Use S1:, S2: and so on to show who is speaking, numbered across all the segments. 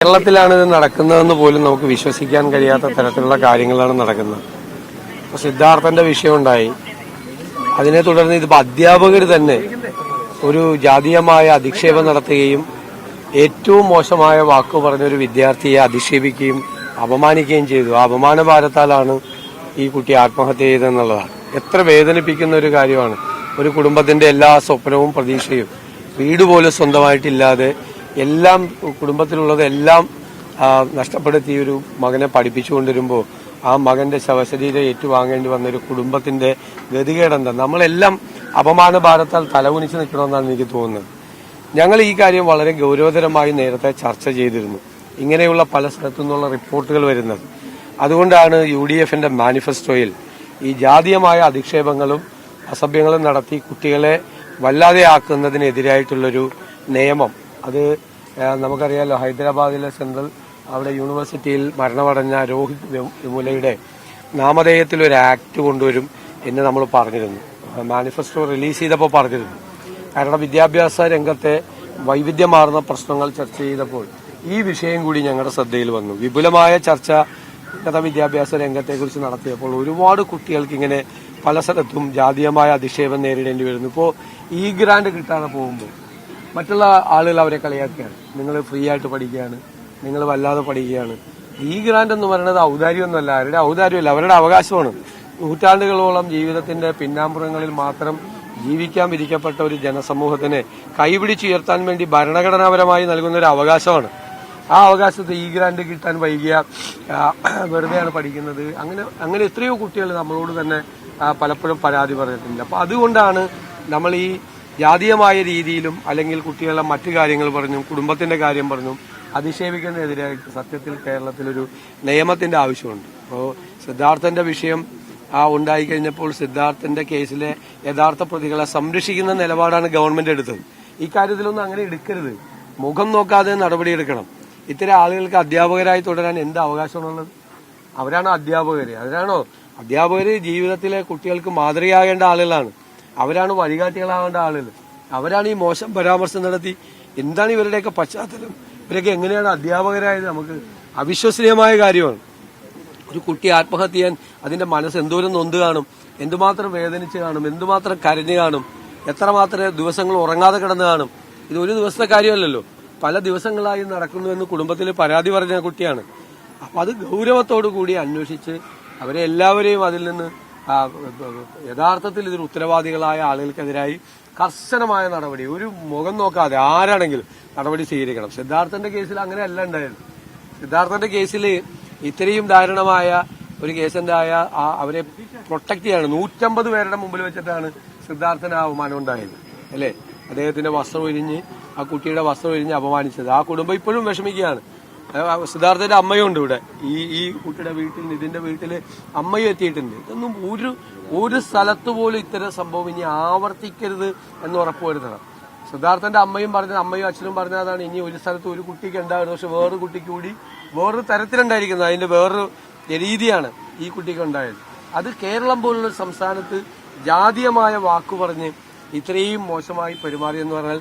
S1: കേരളത്തിലാണ് ഇത് നടക്കുന്നതെന്ന് പോലും നമുക്ക് വിശ്വസിക്കാൻ കഴിയാത്ത തരത്തിലുള്ള കാര്യങ്ങളാണ് നടക്കുന്നത്. ഇപ്പോൾ സിദ്ധാർത്ഥന്റെ വിഷയമുണ്ടായി. അതിനെ തുടർന്ന് ഇതിപ്പോൾ അധ്യാപകർ തന്നെ ഒരു ജാതീയമായ അധിക്ഷേപം നടത്തുകയും ഏറ്റവും മോശമായ വാക്ക് പറഞ്ഞൊരു വിദ്യാർത്ഥിയെ അധിക്ഷേപിക്കുകയും അപമാനിക്കുകയും ചെയ്തു. ആ അപമാന ഭാരത്താലാണ് ഈ കുട്ടി ആത്മഹത്യ ചെയ്തതെന്നുള്ളതാണ്. എത്ര വേദനിപ്പിക്കുന്ന ഒരു കാര്യമാണ്. ഒരു കുടുംബത്തിന്റെ എല്ലാ സ്വപ്നവും പ്രതീക്ഷയും വീട് പോലും സ്വന്തമായിട്ടില്ലാതെ എല്ലാം കുടുംബത്തിലുള്ളതെല്ലാം നഷ്ടപ്പെടുത്തി ഒരു മകനെ പഠിപ്പിച്ചുകൊണ്ടിരുമ്പോൾ ആ മകന്റെ ശവശരീരം ഏറ്റുവാങ്ങേണ്ടി വന്ന ഒരു കുടുംബത്തിന്റെ ഗതികേടെന്താ? നമ്മളെല്ലാം അപമാന ഭാരത്താൽ തലകുനിച്ച് നിൽക്കണമെന്നാണ് എനിക്ക് തോന്നുന്നത്. ഞങ്ങൾ ഈ കാര്യം വളരെ ഗൗരവതരമായി നേരത്തെ ചർച്ച ചെയ്തിരുന്നു. ഇങ്ങനെയുള്ള പല സ്ഥലത്തു നിന്നുള്ള റിപ്പോർട്ടുകൾ വരുന്നത്. അതുകൊണ്ടാണ് UDFന്റെ മാനിഫെസ്റ്റോയിൽ ഈ ജാതീയമായ അധിക്ഷേപങ്ങളും അസഭ്യങ്ങളും നടത്തി കുട്ടികളെ വല്ലാതെ ആക്കുന്നതിനെതിരായിട്ടുള്ളൊരു നിയമം. അത് നമുക്കറിയാലോ, ഹൈദരാബാദിലെ സെൻട്രൽ അവിടെ യൂണിവേഴ്സിറ്റിയിൽ മരണമടഞ്ഞ രോഹിത് വെമുലയുടെ നാമധേയത്തിൽ ഒരു ആക്ട് കൊണ്ടുവരും എന്ന് നമ്മൾ പറഞ്ഞിരുന്നു. മാനിഫെസ്റ്റോ റിലീസ് ചെയ്തപ്പോൾ പറഞ്ഞിരുന്നു. കാരണം വിദ്യാഭ്യാസ രംഗത്തെ വൈവിധ്യമാർന്ന പ്രശ്നങ്ങൾ ചർച്ച ചെയ്തപ്പോൾ ഈ വിഷയം കൂടി ഞങ്ങളുടെ ശ്രദ്ധയിൽ വന്നു. വിപുലമായ ചർച്ച ഉന്നത വിദ്യാഭ്യാസ രംഗത്തെക്കുറിച്ച് നടത്തിയപ്പോൾ ഒരുപാട് കുട്ടികൾക്ക് ഇങ്ങനെ പല സ്ഥലത്തും ജാതീയമായ അധിക്ഷേപം നേരിടേണ്ടി വരുന്നു. ഇപ്പോൾ ഈ ഗ്രാന്റ് കിട്ടാതെ പോകുമ്പോൾ മറ്റുള്ള ആളുകൾ അവരെ കളിയാക്കുകയാണ്. നിങ്ങൾ ഫ്രീ ആയിട്ട് പഠിക്കുകയാണ്, നിങ്ങൾ വല്ലാതെ പഠിക്കുകയാണ്. ഈ ഗ്രാന്റ് എന്ന് പറയുന്നത് ഔദാര്യമൊന്നുമല്ല, അവരുടെ ഔദാര്യമല്ല, അവരുടെ അവകാശമാണ്. നൂറ്റാണ്ടുകളോളം ജീവിതത്തിന്റെ പിന്നാമ്പുറങ്ങളിൽ മാത്രം ജീവിക്കാൻ വിധിക്കപ്പെട്ട ഒരു ജനസമൂഹത്തിനെ കൈപിടിച്ചുയർത്താൻ വേണ്ടി ഭരണഘടനാപരമായി നൽകുന്ന ഒരു അവകാശമാണ്. ആ അവകാശത്തെ ഈ ഗ്രാന്റ് കിട്ടാൻ വൈകിയ വെറുതെയാണ് പഠിക്കുന്നത്. അങ്ങനെ എത്രയോ കുട്ടികൾ നമ്മളോട് തന്നെ പലപ്പോഴും പരാതി പറഞ്ഞിട്ടുണ്ട്. അപ്പൊ അതുകൊണ്ടാണ് നമ്മൾ ഈ ജാതീയമായ രീതിയിലും അല്ലെങ്കിൽ കുട്ടികളുടെ മറ്റു കാര്യങ്ങൾ പറഞ്ഞും കുടുംബത്തിന്റെ കാര്യം പറഞ്ഞും അധിക്ഷേപിക്കുന്നതിനെതിരായിട്ട് സത്യത്തിൽ കേരളത്തിലൊരു നിയമത്തിന്റെ ആവശ്യമുണ്ട്. അപ്പോൾ സിദ്ധാർത്ഥന്റെ വിഷയം ഉണ്ടായിക്കഴിഞ്ഞപ്പോൾ സിദ്ധാർത്ഥന്റെ കേസിലെ യഥാർത്ഥ പ്രതികളെ സംരക്ഷിക്കുന്ന നിലപാടാണ് ഗവൺമെന്റ് എടുത്തത്. ഇക്കാര്യത്തിലൊന്നും അങ്ങനെ എടുക്കരുത്. മുഖം നോക്കാതെ നടപടിയെടുക്കണം. ഇത്തരം ആളുകൾക്ക് അധ്യാപകരായി തുടരാൻ എന്ത് അവകാശമാണുള്ളത്? അവരാണോ അധ്യാപകര്? അധ്യാപകര് ജീവിതത്തിലെ കുട്ടികൾക്ക് മാതൃകയാകേണ്ട ആളുകളാണ്. അവരാണ് വഴികാട്ടികളാവേണ്ട ആളുകൾ. അവരാണ് ഈ മോശം പരാമർശം നടത്തി എന്താണ് ഇവരുടെയൊക്കെ പശ്ചാത്തലം, ഇവരൊക്കെ എങ്ങനെയാണ് അധ്യാപകരായത്? നമുക്ക് അവിശ്വസനീയമായ കാര്യമാണ്. ഒരു കുട്ടി ആത്മഹത്യ ചെയ്യാൻ അതിന്റെ മനസ്സ് എന്തോരം നൊന്ത് കാണും, എന്തുമാത്രം വേദനിച്ച് കാണും, എന്തുമാത്രം കരഞ്ഞു കാണും, എത്രമാത്രം ദിവസങ്ങൾ ഉറങ്ങാതെ കിടന്നു കാണും. ഇത് ഒരു ദിവസത്തെ കാര്യമല്ലല്ലോ, പല ദിവസങ്ങളായി നടക്കുന്നുവെന്ന് കുടുംബത്തിൽ പരാതി പറഞ്ഞ കുട്ടിയാണ്. അപ്പൊ അത് ഗൗരവത്തോടു കൂടി അന്വേഷിച്ച് അവരെ എല്ലാവരെയും അതിൽ നിന്ന് യഥാർത്ഥത്തിൽ ഇതിന് ഉത്തരവാദികളായ ആളുകൾക്കെതിരായി കർശനമായ നടപടി, ഒരു മുഖം നോക്കാതെ ആരാണെങ്കിലും നടപടി സ്വീകരിക്കണം. സിദ്ധാർത്ഥന്റെ കേസിൽ അങ്ങനെയല്ല ഉണ്ടായിരുന്നു. സിദ്ധാർത്ഥന്റെ കേസിൽ ഇത്രയും ദാരുണമായ ഒരു കേസുണ്ടായ അവരെ പ്രൊട്ടക്ട് ചെയ്യാണ്. 150 പേരുടെ മുമ്പിൽ വെച്ചിട്ടാണ് സിദ്ധാർത്ഥന് ആ അവമാനം ഉണ്ടായത്, അല്ലേ? അദ്ദേഹത്തിന്റെ വസ്ത്രം ഒരിഞ്ഞ് ആ കുട്ടിയുടെ വസ്ത്രം ഒരിഞ്ഞ് അപമാനിച്ചത്. ആ കുടുംബം ഇപ്പോഴും വിഷമിക്കുകയാണ്. സിദ്ധാർത്ഥന്റെ അമ്മയുണ്ട് ഇവിടെ, ഈ കുട്ടിയുടെ വീട്ടിൽ, നിതിന്റെ വീട്ടില് അമ്മയും എത്തിയിട്ടുണ്ട്. ഇതൊന്നും ഒരു സ്ഥലത്ത് പോലും ഇത്തരം സംഭവം ഇനി ആവർത്തിക്കരുത് എന്ന് ഉറപ്പുവരുത്തണം. സിദ്ധാർത്ഥന്റെ അമ്മയും അച്ഛനും പറഞ്ഞതാണ് ഇനി ഒരു സ്ഥലത്ത് ഒരു കുട്ടിക്ക് ഉണ്ടായിരുന്നു, പക്ഷെ വേറൊരു കുട്ടിക്ക് കൂടി വേറൊരു തരത്തിലുണ്ടായിരിക്കുന്നത്. അതിന്റെ വേറൊരു രീതിയാണ് ഈ കുട്ടിക്ക് ഉണ്ടായത്. അത് കേരളം പോലുള്ള സംസ്ഥാനത്ത് ജാതീയമായ വാക്കു പറഞ്ഞ് ഇത്രയും മോശമായി പെരുമാറിയെന്ന് പറഞ്ഞാൽ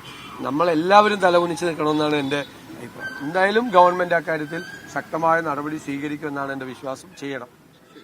S1: നമ്മളെല്ലാവരും തലകുനിച്ച് നിൽക്കണമെന്നാണ് എന്റെ അഭിപ്രായം. എന്തായാലും ഗവൺമെന്റ് അക്കാര്യത്തിൽ ശക്തമായ നടപടി സ്വീകരിക്കുമെന്നാണ് എന്റെ വിശ്വാസം. ചെയ്യണം.